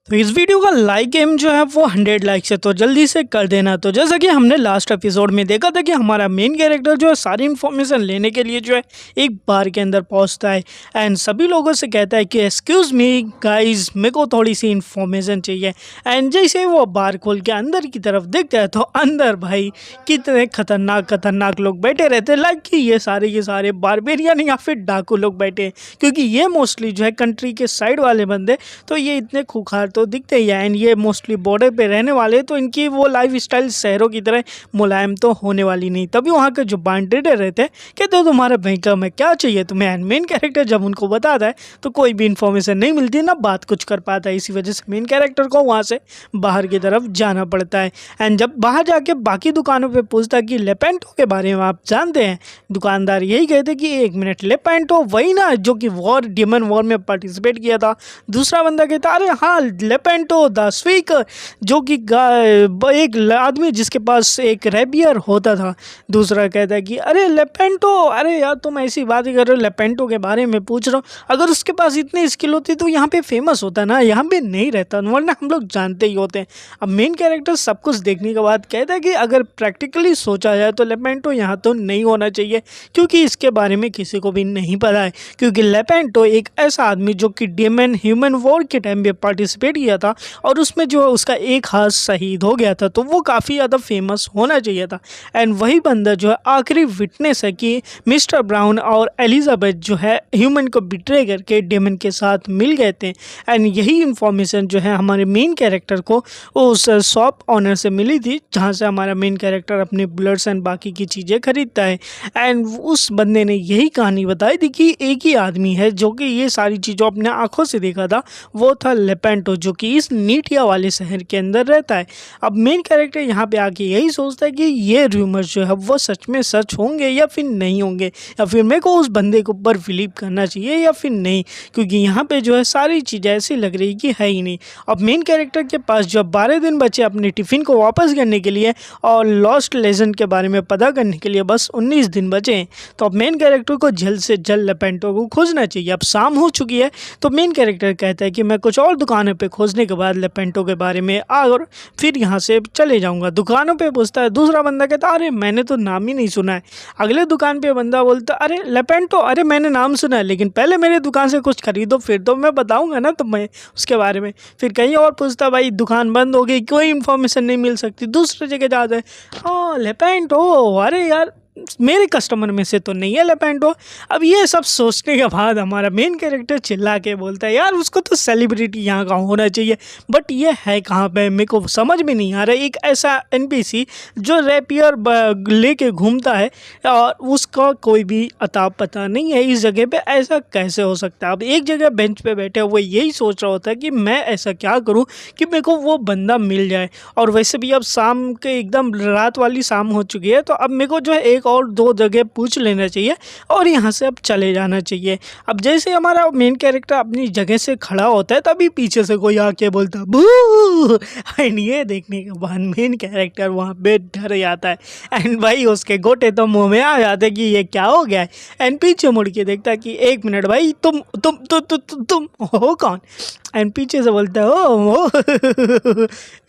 तो इस वीडियो का लाइक एम जो है वो 100 लाइक्स है, तो जल्दी से कर देना। तो जैसा कि हमने लास्ट एपिसोड में देखा था कि हमारा मेन कैरेक्टर जो है सारी इन्फॉर्मेशन लेने के लिए जो है एक बार के अंदर पहुंचता है एंड सभी लोगों से कहता है कि एक्सक्यूज मी गाइस, मेरे को थोड़ी सी इन्फॉर्मेशन चाहिए। एंड जैसे ही वो बार खोल के अंदर की तरफ देखता है तो अंदर भाई कितने खतरनाक खतरनाक लोग बैठे रहते हैं, लाइक कि ये सारे के सारे बारबेरियन या फिर डाकू लोग बैठे हैं, क्योंकि ये मोस्टली जो है कंट्री के साइड वाले बंदे, तो ये इतने खूंखार तो दिखते ही हैं एंड ये मोस्टली बॉर्डर पे रहने वाले, तो इनकी वो लाइफ स्टाइल शहरों की तरह मुलायम तो होने वाली नहीं। तभी वहाँ के जो बांटेडर रहते हैं कहते हैं तुम्हारे बैंक में क्या चाहिए तुम्हें। एंड मेन कैरेक्टर जब उनको बताता है तो कोई भी इन्फॉर्मेशन नहीं मिलती, ना बात कुछ कर पाता है। इसी वजह से मेन कैरेक्टर को वहाँ से बाहर की तरफ जाना पड़ता है। एंड जब बाहर जाके बाकी दुकानों पर पूछता है कि लेपेंटो के बारे में आप जानते हैं, दुकानदार यही कहते कि 1 मिनट, लेपेंटो वही ना जो कि वॉर डेमन वॉर में पार्टिसिपेट किया था। दूसरा बंदा कहता अरे हाँ लेपेंटो द स्पीकर, जो कि एक आदमी जिसके पास एक रेबियर होता था। दूसरा कहता है कि अरे लेपेंटो, अरे यार तुम ऐसी बात ही कर रहे हो, लेपेंटो के बारे में पूछ रहा हूँ। अगर उसके पास इतनी स्किल होती तो यहाँ पे फेमस होता ना, यहाँ पे नहीं रहता, वरना हम लोग जानते ही होते हैं। अब मेन कैरेक्टर सब कुछ देखने के बाद कहता है कि अगर प्रैक्टिकली सोचा जाए तो लेपेंटो यहाँ तो नहीं होना चाहिए, क्योंकि इसके बारे में किसी को भी नहीं पता है। क्योंकि लेपेंटो एक ऐसा आदमी जो कि डेमन ह्यूमन वॉर के टाइम पे पार्टिसिपेट किया था और उसमें जो उसका एक हाथ शहीद हो गया था, तो वो काफ़ी ज़्यादा फेमस होना चाहिए था। एंड वही बंदा जो है आखिरी विटनेस है कि मिस्टर ब्राउन और एलिजाबेथ जो है ह्यूमन को बिट्रे करके डेमन के साथ मिल गए थे। एंड यही इन्फॉर्मेशन जो है हमारे मेन कैरेक्टर को उस शॉप ऑनर से मिली थी, जहाँ से हमारा मेन कैरेक्टर अपने ब्लड्स एंड बाकी की चीज़ें खरीदता है। एंड उस बंदे ने यही कहानी बताई थी कि एक ही आदमी है जो कि ये सारी चीज़ों अपने आंखों से देखा था, वो था लेपेंटो, जो कि इस नीटिया वाले शहर के अंदर रहता है। अब मेन कैरेक्टर यहाँ पे आके यही सोचता है कि ये रूमर्स जो है वो सच में सच होंगे या फिर नहीं होंगे, या फिर मेरे को उस बंदे के ऊपर बिलीव करना चाहिए या फिर नहीं, क्योंकि यहाँ पे जो है सारी चीज़ें ऐसी लग रही कि है ही नहीं। अब मेन कैरेक्टर के पास जब 12 दिन बचे अपने टिफ़िन को वापस करने के लिए और लॉस्ट लेजेंड के बारे में पता करने के लिए बस 19 दिन बचे हैं, तो अब मेन कैरेक्टर को जल्द से जल्द लेपेंटो को खोजना चाहिए। अब शाम हो चुकी है, तो मेन कैरेक्टर कहता है कि मैं कुछ और दुकानों पे खोजने के बाद लेपेंटो के बारे में और फिर यहाँ से चले जाऊँगा। दुकानों पे पूछता है, दूसरा बंदा कहता अरे मैंने तो नाम ही नहीं सुना है। अगले दुकान पे बंदा बोलता अरे लेपेंटो, अरे मैंने नाम सुना है, लेकिन पहले मेरे दुकान से कुछ खरीदो फिर तो मैं बताऊँगा ना तुम्हें उसके बारे में। फिर कहीं और पूछता, भाई दुकान बंद हो गई, कोई इन्फॉर्मेशन नहीं मिल सकती। दूसरी जगह जाता है, हाँ लेपेंटो, अरे यार मेरे कस्टमर में से तो नहीं है लेपेंटो। अब ये सब सोचने के बाद हमारा मेन कैरेक्टर चिल्ला के बोलता है यार उसको तो सेलिब्रिटी यहाँ का होना चाहिए, बट ये है कहाँ पे, मेरे को समझ में नहीं आ रहा। एक ऐसा एनपीसी जो रैपियर लेके घूमता है और उसका कोई भी अता पता नहीं है इस जगह पे, ऐसा कैसे हो सकता है। अब एक जगह बेंच पे बैठे हुए यही सोच रहा होता है कि मैं ऐसा क्या करूँ कि मेरे को वो बंदा मिल जाए। और वैसे भी अब शाम के एकदम रात वाली शाम हो चुकी है, तो अब मेरे को जो है एक और 2 जगह पूछ लेना चाहिए और यहाँ से अब चले जाना चाहिए। अब जैसे हमारा मेन कैरेक्टर अपनी जगह से खड़ा होता है, तभी पीछे से कोई आके बोलता बू। एंड ये देखने के बाद मेन कैरेक्टर वहाँ पे डर जाता है एंड भाई उसके गोटे तो मुंह में आ जाते कि ये क्या हो गया है। एंड पीछे मुड़ के देखता है कि 1 मिनट भाई, तुम हो कौन। एंड पीछे से बोलता है ओ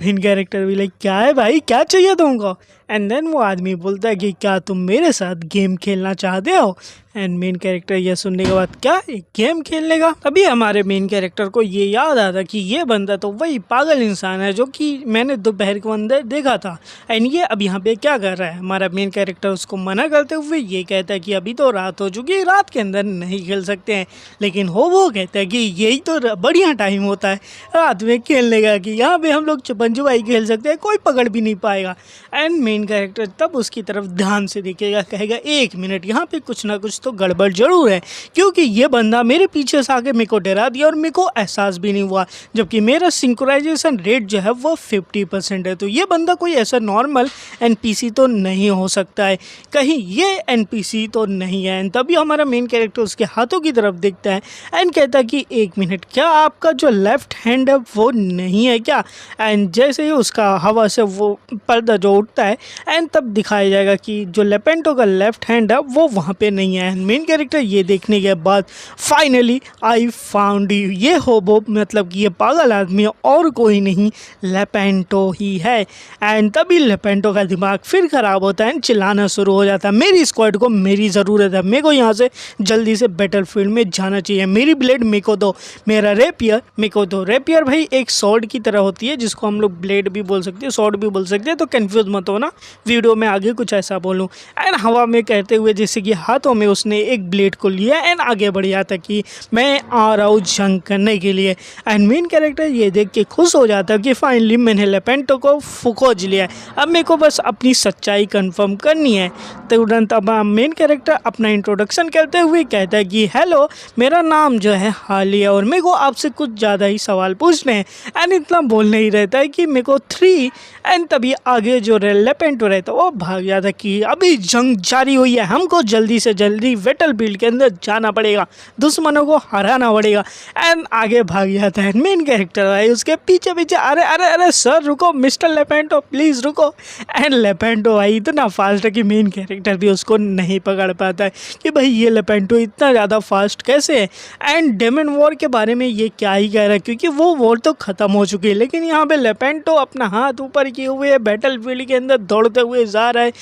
मेन कैरेक्टर भी लाइक क्या है भाई, क्या चाहिए तुमको। एंड देन वो आदमी बोलता है कि क्या तुम मेरे साथ गेम खेलना चाहते हो। एंड मेन कैरेक्टर ये सुनने के बाद क्या गेम खेलने का, तभी हमारे मेन कैरेक्टर को ये याद आता कि ये बंदा तो वही पागल इंसान है जो कि मैंने दोपहर को अंदर देखा था। एंड ये अब यहाँ पे क्या कर रहा है। हमारा मेन कैरेक्टर उसको मना करते हुए ये कहता है कि अभी तो रात हो चुकी है, रात के अंदर नहीं खेल सकते हैं। लेकिन वो कहता है कि यही तो बढ़िया टाइम होता है रात में खेलने का, कि यहाँ पे हम लोग छुपन छुपाई खेल सकते हैं, कोई पकड़ भी नहीं पाएगा। एंड मेन कैरेक्टर तब उसकी तरफ ध्यान से देखेगा, कहेगा 1 मिनट, यहाँ पे कुछ ना कुछ तो गड़बड़ जरूर है, क्योंकि ये बंदा मेरे पीछे से आके मेरे को डरा दिया और मेरे को एहसास भी नहीं हुआ, जबकि मेरा सिंक्रोनाइजेशन रेट जो है वो 50% है। तो ये बंदा कोई ऐसा नॉर्मल एनपीसी तो नहीं हो सकता है, कहीं ये एनपीसी तो नहीं है। एंड तभी हमारा मेन कैरेक्टर उसके हाथों की तरफ देखता है एंड कहता है कि 1 मिनट, क्या आपका जो लेफ्ट हैंड है वो नहीं है क्या। एंड जैसे ही उसका हवा से वो पर्दा जो उठता है एंड तब दिखाया जाएगा कि जो लेपेंटो का लेफ्ट हैंड है वो वहाँ पे नहीं है। एंड मेन कैरेक्टर ये देखने के बाद फाइनली आई फाउंड यू, ये होबो मतलब कि ये पागल आदमी और कोई नहीं लेपेंटो ही है। एंड तभी लेपेंटो का दिमाग फिर ख़राब होता है एंड चिल्लाना शुरू हो जाता है, मेरी स्क्वाड को मेरी ज़रूरत है, मेरे को यहाँ से जल्दी से बैटलफील्ड में जाना चाहिए, मेरी ब्लेड मेरे को दो, मेरा रेपियर मेरे को दो। रेपियर भाई एक स्वॉर्ड की तरह होती है जिसको हम लोग ब्लेड भी बोल सकते हैं, स्वॉर्ड भी बोल सकते हैं, तो कंफ्यूज मत होना वीडियो में आगे कुछ ऐसा बोलूँ। एंड हवा में कहते हुए जैसे कि हाथों में उसने एक ब्लेड को लिया एंड आगे बढ़ जाता कि मैं आ रहा हूँ जंग करने के लिए। एंड मेन कैरेक्टर ये देख के खुश हो जाता कि फाइनली मैंने लेपेंटो को खोज लिया है, अब मेरे को बस अपनी सच्चाई कंफर्म करनी है। तुरंत अब मेन कैरेक्टर अपना इंट्रोडक्शन करते हुए कहता है कि हेलो मेरा नाम जो है हालिया और मेरे को आपसे कुछ ज़्यादा ही सवाल पूछने हैं। एंड इतना बोलने ही रहता है कि मेरे को 3 एंड तभी आगे जो लेपेंटो रहता है वो भाग जाता कि अभी जंग जारी हुई है, हमको जल्दी से जल्दी बैटलफील्ड के अंदर जाना पड़ेगा, दुश्मनों को हराना पड़ेगा। एंड आगे भाग जाता है मेन कैरेक्टर भाई उसके पीछे पीछे, अरे अरे अरे सर रुको मिस्टर लेपेंटो प्लीज़ रुको। एंड लेपेंटो भाई इतना फास्ट है कि मेन कैरेक्टर भी उसको नहीं पकड़ पाता है कि भाई ये लेपेंटो इतना ज़्यादा फास्ट कैसे है। एंड डेमन वॉर के बारे में ये क्या ही कह रहा है क्योंकि वो वॉर तो ख़त्म हो चुकी है, लेकिन यहाँ पे लेपेंटो अपना हाथ ऊपर किए हुए बैटलफील्ड के अंदर दौड़ते हुए जा रहा है।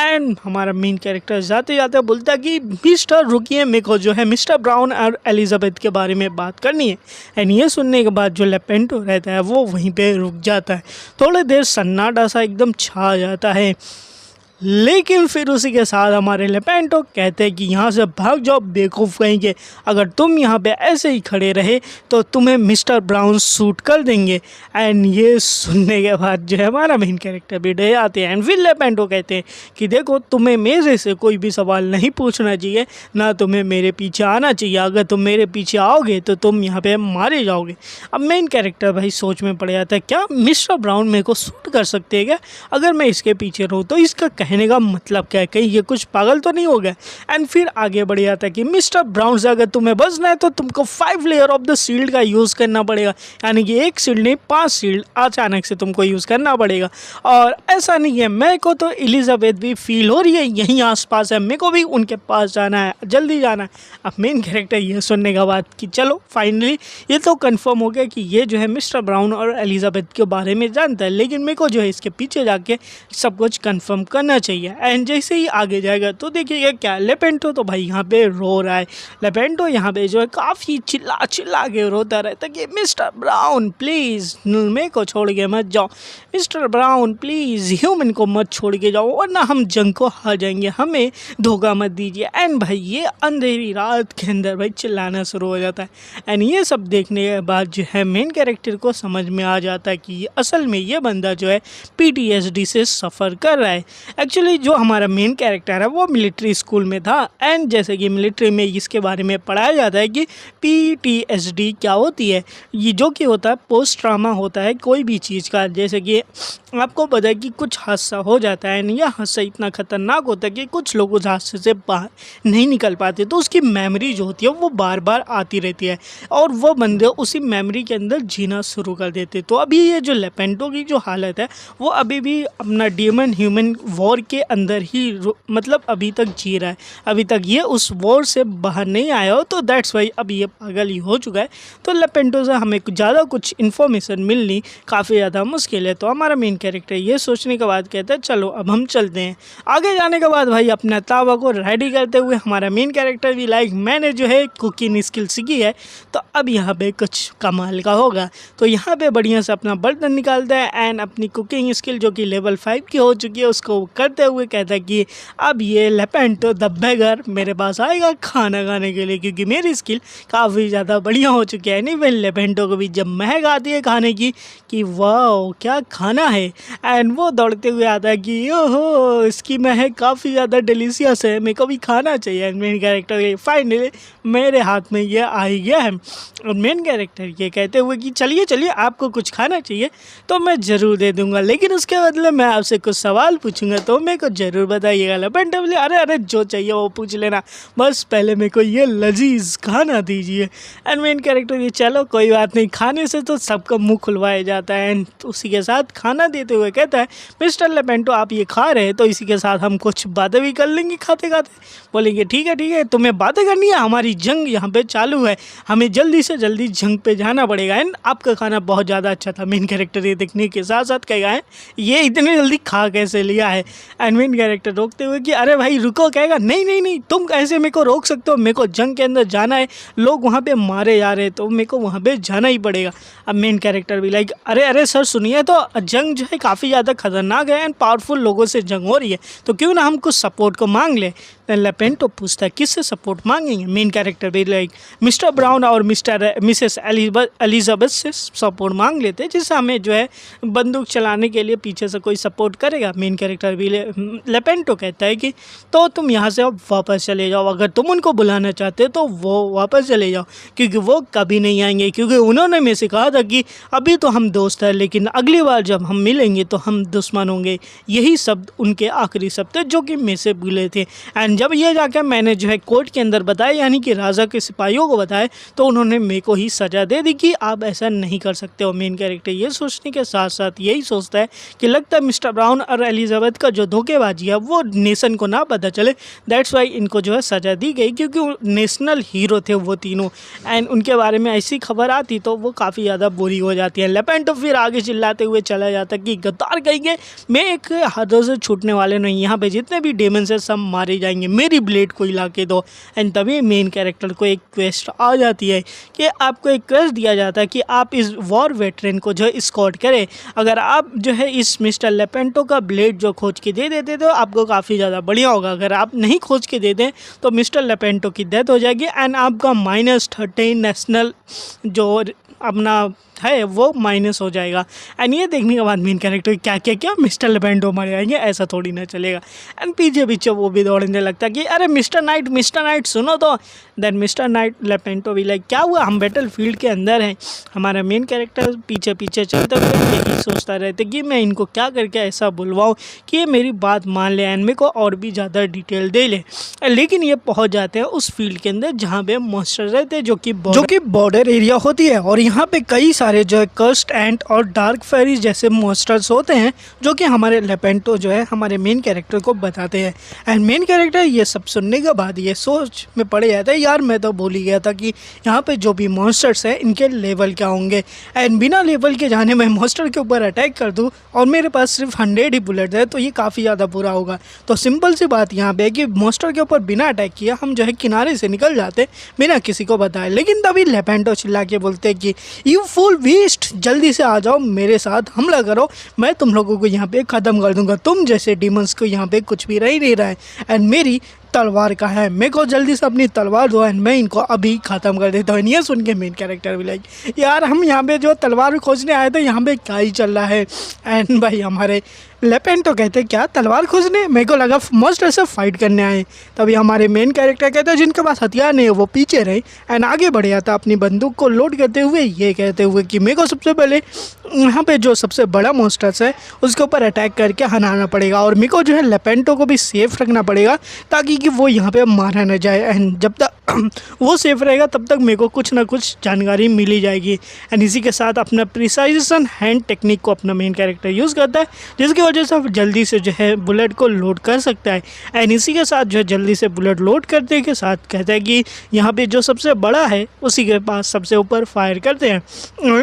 एंड हमारा मेन कैरेक्टर जाते जाते बोलता है कि मिस्टर रुकिए, मेरे को जो है मिस्टर ब्राउन और एलिजाबेथ के बारे में बात करनी है। एंड ये सुनने के बाद जो लेपेंटो रहता है वो वहीं पे रुक जाता है, थोड़ी देर सन्नाटा सा एकदम छा जाता है। लेकिन फिर उसी के साथ हमारे लेपेंटो कहते हैं कि यहाँ से भाग जाओ बेवकूफ़ कहेंगे, अगर तुम यहाँ पे ऐसे ही खड़े रहे तो तुम्हें मिस्टर ब्राउन शूट कर देंगे। एंड ये सुनने के बाद जो है हमारा मेन कैरेक्टर भी डर आते हैं। एंड फिर लेपेंटो कहते हैं कि देखो तुम्हें मेरे से कोई भी सवाल नहीं पूछना चाहिए, ना तुम्हें मेरे पीछे आना चाहिए, अगर तुम मेरे पीछे आओगे तो तुम यहाँ पर मारे जाओगे। अब मेन कैरेक्टर भाई सोच में पड़ जाता है क्या मिस्टर ब्राउन मेरे को शूट कर सकते हैं क्या, अगर मैं इसके पीछे रहूँ तो इसका कहने का मतलब क्या है, कहीं ये कुछ पागल तो नहीं हो गया। एंड फिर आगे बढ़ जाता है कि मिस्टर ब्राउन से अगर तुम्हें बचना है तो तुमको 5 लेयर ऑफ द शील्ड का यूज़ करना पड़ेगा, यानी कि एक शील्ड नहीं 5 शील्ड अचानक से तुमको यूज़ करना पड़ेगा। और ऐसा नहीं है, मेरे को तो एलिजाबेथ भी फील हो रही है यहीं आसपास है, मेरे को भी उनके पास जाना है, जल्दी जाना है। अब मेन कैरेक्टर ये सुनने के बाद कि चलो फाइनली ये तो कंफर्म हो गया कि ये जो है मिस्टर ब्राउन और एलिजाबेथ के बारे में जानता है, लेकिन मेरे को जो है इसके पीछे जाके सब कुछ कंफर्म करना चाहिए। एंड जैसे ही आगे जाएगा तो देखिएगा क्या लेपेंटो तो भाई यहाँ पे रो रहा है। लेपेंटो यहाँ पे जो है काफ़ी चिल्ला चिल्ला के रोता रहता कि मिस्टर ब्राउन प्लीज़ मेरे को छोड़ के मत जाओ, मिस्टर ब्राउन प्लीज़ ह्यूमन को मत छोड़ के जाओ वरना हम जंग को हार जाएंगे, हमें धोखा मत दीजिए। एंड भाई ये अंधेरी रात के अंदर भाई चिल्लाना शुरू हो जाता है। एंड ये सब देखने के बाद जो है मेन कैरेक्टर को समझ में आ जाता है कि असल में ये बंदा जो है PTSD से सफ़र कर रहा है। एक्चुअली जो हमारा मेन कैरेक्टर है वो मिलिट्री स्कूल में था। एंड जैसे कि मिलिट्री में इसके बारे में पढ़ाया जाता है कि PTSD क्या होती है, ये जो कि होता है पोस्ट ट्रामा होता है कोई भी चीज़ का। जैसे कि आपको पता है कि कुछ हादसा हो जाता है, यह हादसा इतना ख़तरनाक होता है कि कुछ लोग उस हादसे से बाहर नहीं निकल पाते, तो उसकी मेमोरी जो होती है वो बार बार आती रहती है और वो बंदे उसी मेमोरी के अंदर जीना शुरू कर देते। तो अभी ये जो लेपेंटो की जो हालत है वो अभी भी अपना डेमन ह्यूमन वॉर के अंदर ही मतलब अभी तक जी रहा है, अभी तक ये उस वॉर से बाहर नहीं आया हो, तो दैट्स वाई अभी ये पागल ही हो चुका है। तो लेपेंटो से हमें ज़्यादा कुछ इन्फॉर्मेशन मिलनी काफ़ी ज़्यादा मुश्किल है। तो हमारा मेन कैरेक्टर ये सोचने के बाद कहता है चलो अब हम चलते हैं। आगे जाने के बाद भाई अपना तावा को रेडी करते हुए हमारा मेन कैरेक्टर भी लाइक मैंने जो है कुकिंग स्किल सीखी है तो अब यहाँ पे कुछ कमाल का होगा। तो यहाँ पे बढ़िया से अपना बर्तन निकालता है एंड अपनी कुकिंग स्किल जो कि लेवल 5 की हो चुकी है उसको करते हुए कहता है कि अब ये लेपेंटो द बेगर मेरे पास आएगा खाना खाने के लिए, क्योंकि मेरी स्किल काफ़ी ज़्यादा बढ़िया हो चुकी है। नहीं लेपेंटो को भी जब महक आती है खाने की कि वाह क्या खाना है, एंड वो दौड़ते हुए आता है कि ओहो इसकी महक काफ़ी ज़्यादा डिलीशियस है, मेरे को भी खाना चाहिए। एंड मेन कैरेक्टर फाइनली मेरे हाथ में ये आ ही गया है और मेन कैरेक्टर ये कहते हुए कि चलिए चलिए आपको कुछ खाना चाहिए तो मैं ज़रूर दे दूँगा, लेकिन उसके बदले मैं आपसे कुछ सवाल पूछूंगा तो तो मेरे को ज़रूर बताइएगा। लेपेंटो बोले अरे अरे जो चाहिए वो पूछ लेना, बस पहले मेरे को ये लजीज खाना दीजिए। एंड मेन कैरेक्टर ये चलो कोई बात नहीं, खाने से तो सबका मुंह खुलवाया जाता है। एंड उसी के साथ खाना देते हुए कहता है मिस्टर लेपेंटो आप ये खा रहे हैं तो इसी के साथ हम कुछ बातें भी कर लेंगे खाते खाते। बोलेंगे ठीक है तुम्हें बातें करनी है, हमारी जंग यहाँ पे चालू है, हमें जल्दी से जल्दी जंग पे जाना पड़ेगा। एंड आपका खाना बहुत ज़्यादा अच्छा था। मेन कैरेक्टर ये देखने के साथ साथ कहेगा है ये इतने जल्दी खा कैसे लिया है। एंड मेन कैरेक्टर रोकते हुए कि अरे भाई रुको, कहेगा नहीं तुम कैसे मेरे को रोक सकते हो, मेरे को जंग के अंदर जाना है, लोग वहाँ पे मारे जा रहे हैं तो मेरे को वहाँ पे जाना ही पड़ेगा। अब मेन कैरेक्टर भी लाइक अरे सर सुनिए, तो जंग जो है काफ़ी ज़्यादा खतरनाक है एंड पावरफुल लोगों से जंग हो रही है, तो क्यों ना हम कुछ सपोर्ट को मांग ले। लेपेंटो पूछता है किससे सपोर्ट मांगेंगे। मेन कैरेक्टर भी लाइक मिस्टर ब्राउन और मिसेस एलिजाबेथ से सपोर्ट मांग लेते हैं, जिससे हमें जो है बंदूक चलाने के लिए पीछे से कोई सपोर्ट करेगा। मेन कैरेक्टर भी लेपेंटो कहता है कि तो तुम यहाँ से अब वापस चले जाओ, अगर तुम उनको बुलाना चाहते हो तो वो वापस चले जाओ, क्योंकि वो कभी नहीं आएंगे, क्योंकि उन्होंने मेरे से कहा था कि अभी तो हम दोस्त हैं लेकिन अगली बार जब हम मिलेंगे तो हम दुश्मन होंगे। यही शब्द उनके आखिरी शब्द थे जो कि मेरे से बोले थे। एंड जब ये जाकर मैंने जो है कोर्ट के अंदर बताया, यानी कि राजा के सिपाहियों को बताया, तो उन्होंने मेरे को ही सज़ा दे दी कि आप ऐसा नहीं कर सकते हो। मेन कैरेक्टर ये सोचने के साथ साथ यही सोचता है कि लगता है मिस्टर ब्राउन और एलिजाबेथ का जो धोखेबाजी है वो नेशन को ना पता चले, दैट्स वाई इनको जो है सज़ा दी गई, क्योंकि नेशनल हीरो थे वो तीनों। एंड उनके बारे में ऐसी खबर आती तो वो काफ़ी ज़्यादा बुरी हो जाती है। लेपेंटो फिर आगे चिल्लाते हुए चला जाता कि गद्दार कहेंगे, मैं एक हाथों से छूटने वाले नहीं, यहाँ पे जितने भी डेमन्स हैं सब मारे जाएंगे, मेरी ब्लेड को हिला के दो। एंड तभी मेन कैरेक्टर को एक क्वेस्ट आ जाती है कि आपको एक क्वेस्ट दिया जाता है कि आप इस वॉर वेटरन को जो है स्कॉट करें। अगर आप जो है इस मिस्टर लेपेंटो का ब्लेड जो खोज के दे देते तो आपको काफ़ी ज़्यादा बढ़िया होगा, अगर आप नहीं खोज के दे दें तो मिस्टर लेपेंटो की डेथ हो जाएगी एंड आपका -13 नेशनल जो अपना है वो माइनस हो जाएगा। एंड ये देखने के बाद मेन कैरेक्टर क्या मिस्टर लेपेंटो मर जाएंगे, ऐसा थोड़ी ना चलेगा। एंड पीछे वो भी दौड़ने लगता कि अरे मिस्टर नाइट सुनो तो। देन मिस्टर नाइट लेपेंटो भी लाइक क्या हुआ, हम बैटल फील्ड के अंदर हैं। हमारा मेन कैरेक्टर पीछे चलते हुए यही सोचता रहता कि मैं इनको क्या करके ऐसा बुलवाऊँ कि ये मेरी बात मान ले एंड मेरे को और भी ज़्यादा डिटेल दे ले। लेकिन ये पहुँच जाते हैं उस फील्ड के अंदर जहाँ पे मॉन्स्टर रहते हैं जो कि बॉर्डर एरिया होती है, और यहाँ पे कई सारे जो है कर्स्ट एंट और डार्क फेरीज जैसे मॉन्स्टर्स होते हैं जो कि हमारे लेपेंटो जो है हमारे मेन कैरेक्टर को बताते हैं। एंड मेन कैरेक्टर ये सब सुनने के बाद ये सोच में पड़ जाता है यार मैं तो भूल ही गया था कि यहाँ पे जो भी मॉन्स्टर्स हैं इनके लेवल क्या होंगे। एंड बिना लेवल के जाने मैं मॉन्स्टर के ऊपर अटैक कर दूँ और मेरे पास सिर्फ 100 ही बुलेट है तो ये काफ़ी ज़्यादा बुरा होगा। तो सिंपल सी बात यहाँ पे है कि मॉन्स्टर के ऊपर बिना अटैक किए हम जो है किनारे से निकल जाते बिना किसी को बताए। लेकिन तभी लेपेंटो चिल्ला के बोलते हैं कि यू फुल वेस्ट, जल्दी से आ जाओ मेरे साथ हमला करो, मैं तुम लोगों को यहाँ पे ख़त्म कर दूंगा, तुम जैसे डीमंस को यहाँ पे कुछ भी रह ही नहीं रहा है। एंड मेरी तलवार का है, मेरे को जल्दी से अपनी तलवार दो एंड मैं इनको अभी ख़त्म कर देता हूँ। ये सुन के मेन कैरेक्टर भी लाइक यार हम यहाँ पे जो तलवार खोजने आए थे यहाँ पे क्या ही चल रहा है। एंड भाई हमारे लेपेंटो कहते क्या तलवार खोजने, मेरे को लगा मॉन्स्टर से फाइट करने आए। तभी हमारे मेन कैरेक्टर कहते हैं जिनके पास हथियार नहीं है वो पीछे रहे एंड आगे बढ़ जाता अपनी बंदूक को लोड करते हुए ये कहते हुए कि मेरे को सबसे पहले यहाँ पे जो सबसे बड़ा मॉन्स्टर्स है उसके ऊपर अटैक करके हराना पड़ेगा और मेरे को जो है लेपेंटो को भी सेफ रखना पड़ेगा ताकि कि वो यहाँ पे मारा न जाए। एंड जब तक वो सेफ रहेगा तब तक मेरे को कुछ ना कुछ जानकारी मिली जाएगी। एंड इसी के साथ अपना प्रिसाइजेशन हैंड टेक्निक को अपना मेन कैरेक्टर यूज़ करता है जिसकी वजह से आप जल्दी से जो है बुलेट को लोड कर सकता है। एंड इसी के साथ जो है जल्दी से बुलेट लोड करते के साथ कहता है कि यहाँ पे जो सबसे बड़ा है उसी के पास सबसे ऊपर फायर करते हैं,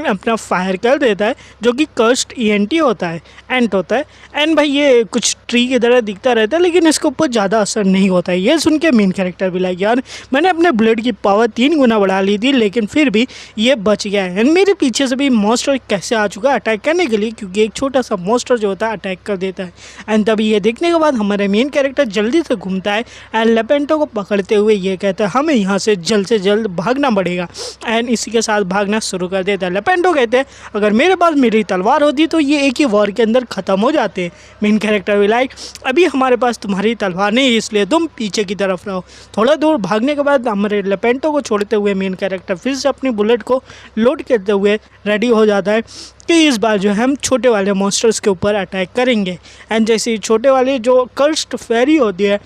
अपना फायर कर देता है जो कि कर्स्ट ENT होता है, एंट होता है। एंड भाई ये कुछ ट्री की तरह दिखता रहता है लेकिन इसके ऊपर ज़्यादा असर नहीं होता है। ये सुन के मेन कैरेक्टर भी लाइक यार मैंने अपने बुलेट की पावर 3 गुना बढ़ा ली थी लेकिन फिर भी ये बच गया है। एंड मेरे पीछे से भी मॉन्स्टर कैसे आ चुका है अटैक करने के लिए, क्योंकि एक छोटा सा मॉन्स्टर जो होता है अटैक कर देता है। एंड तभी ये देखने के बाद हमारे मेन कैरेक्टर जल्दी से घूमता है एंड लेपेंटो को पकड़ते हुए ये कहता है हमें यहाँ से जल्द भागना पड़ेगा। एंड इसी के साथ भागना शुरू कर देता है। लेपेंटो कहते हैं अगर मेरे पास मेरी तलवार होती तो ये एक ही वॉर के अंदर ख़त्म हो जाते। मेन कैरेक्टर भी लाइक अभी हमारे पास तुम्हारी तलवार नहीं इसलिए तुम पीछे की तरफ रहो। थोड़ा दूर भागने के बाद हमारे लेपेंटो को छोड़ते हुए मेन कैरेक्टर फिर से अपनी बुलेट को लोड करते हुए रेडी हो जाता है कि इस बार जो है हम छोटे वाले मॉन्स्टर्स के ऊपर अटैक करेंगे। एंड जैसे ही छोटे वाले जो कर्स्ड फेरी होती है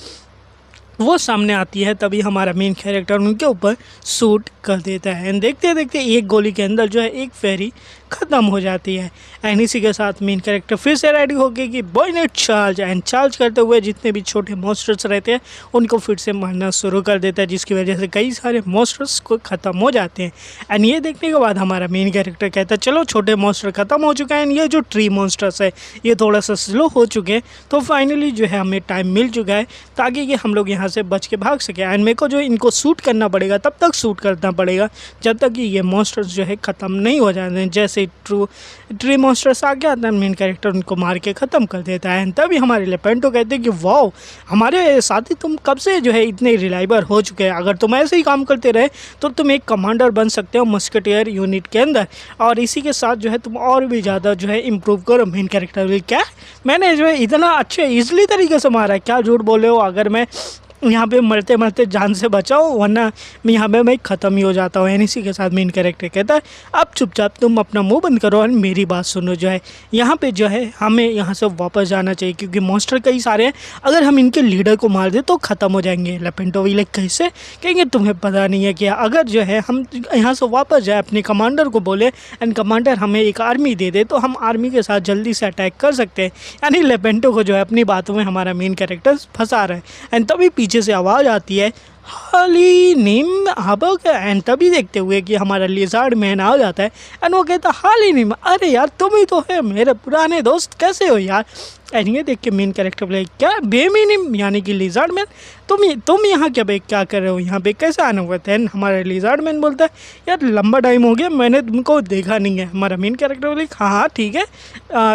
वो सामने आती है, तभी हमारा मेन कैरेक्टर उनके ऊपर शूट कर देता है। एंड देखते देखते एक गोली के अंदर जो है एक फेरी ख़त्म हो जाती है। एंड इसी के साथ मेन कैरेक्टर फिर से रेडी हो गए कि बॉयनेट चार्ज, एंड चार्ज करते हुए जितने भी छोटे मॉन्स्टर्स रहते हैं उनको फिर से मारना शुरू कर देता है, जिसकी वजह से कई सारे मॉन्स्टर्स को ख़त्म हो जाते हैं। एंड ये देखने के बाद हमारा मेन कैरेक्टर कहता है चलो छोटे मॉन्स्टर ख़त्म हो चुके हैं, ये जो ट्री मॉन्स्टर्स है ये थोड़ा सा स्लो हो चुके हैं, तो फाइनली जो है हमें टाइम मिल चुका है ताकि कि हम लोग यहाँ से बच के भाग सके। एंड मेरे को जो इनको शूट करना पड़ेगा, तब तक शूट करना पड़ेगा जब तक कि ये मॉन्स्टर्स जो है ख़त्म नहीं हो जाते हैं। जैसे ट्री मॉन्स्टर्स आ गया था, मेन कैरेक्टर उनको मार के ख़त्म कर देता है। तभी हमारे लेपेंटो कहते हैं कि वाओ हमारे साथी तुम कब से जो है इतने रिलायबल हो चुके हैं, अगर तुम ऐसे ही काम करते रहे तो तुम एक कमांडर बन सकते हो मस्केटियर यूनिट के अंदर, और इसी के साथ जो है तुम और भी ज़्यादा जो है इम्प्रूव करो। मेन कैरेक्टर भी क्या मैंने जो है इतना अच्छे ईजिली तरीके से मारा है, क्या झूठ बोले हो, अगर मैं यहाँ पे मरते मरते जान से बचाओ वरना मैं यहाँ पे मैं ख़त्म ही हो जाता हूँ। इसी के साथ मेन कैरेक्टर कहता है अब चुपचाप तुम अपना मुंह बंद करो और मेरी बात सुनो। जो है यहाँ पे जो है हमें यहाँ से वापस जाना चाहिए क्योंकि मॉन्स्टर कई सारे हैं, अगर हम इनके लीडर को मार दे तो ख़त्म हो जाएंगे। लेपेंटो भी लाइक कैसे कहेंगे, तुम्हें पता नहीं है क्या, अगर जो है हम यहाँ से वापस जाए अपने कमांडर को बोले एंड कमांडर हमें एक आर्मी दे दे तो हम आर्मी के साथ जल्दी से अटैक कर सकते हैं। यानी लेपेंटो को जो है अपनी बातों में हमारा मेन कैरेक्टर फंसा रहा है। एंड तभी पीछे से आवाज़ आती है हाली निम हबक, एंड तभी देखते हुए कि हमारा लिजार्ड मैन आ जाता है एंड वो कहता है हाली निम, अरे यार तुम ही तो है मेरे पुराने दोस्त, कैसे हो यार। एंड ये देख के मेन कैरेक्टर बोले क्या बेमिनिम यानी कि लिजार्ड मैन तुम यहाँ क्या कर रहे हो, यहाँ पे कैसे आना हुआ था। एंड हमारा लिजार्ड मैन बोलता है यार लंबा टाइम हो गया मैंने तुमको देखा नहीं है। हमारा मेन कैरेक्टर बोले हाँ ठीक है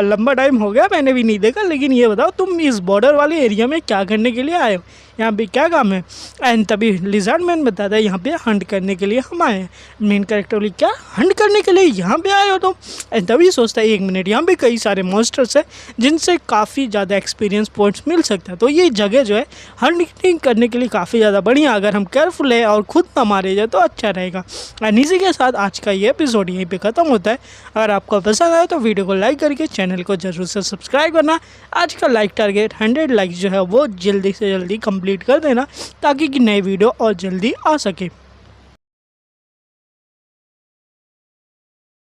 लंबा टाइम हो गया मैंने भी नहीं देखा, लेकिन ये बताओ तुम इस बॉर्डर वाले एरिया में क्या करने के लिए आए हो, यहाँ पे क्या काम है। एंड तभी लिजार्ड मैन बताता है यहाँ पे हंट करने के लिए हम आए हैं। मेन कैरेक्टर बोले क्या हंट करने के लिए यहाँ पे आए हो तुम। एंड तभी सोचता है एक मिनट यहाँ पे कई सारे मॉन्स्टर्स हैं जिनसे काफ़ी ज़्यादा एक्सपीरियंस पॉइंट्स मिल सकता है, तो ये जगह जो है हंटिंग करने के लिए काफ़ी ज़्यादा बढ़िया, अगर हम केयरफुल है और खुद ना मारे जाए तो अच्छा रहेगा। एंड इसी के साथ आज का ये एपिसोड यहीं पे ख़त्म होता है। अगर आपको पसंद आए तो वीडियो को लाइक करके चैनल को जरूर से सब्सक्राइब करना। आज का लाइक टारगेट 100 लाइक जो है वो जल्दी से जल्दी कंप्लीट कर देना ताकि कि नई वीडियो और जल्दी आ सके।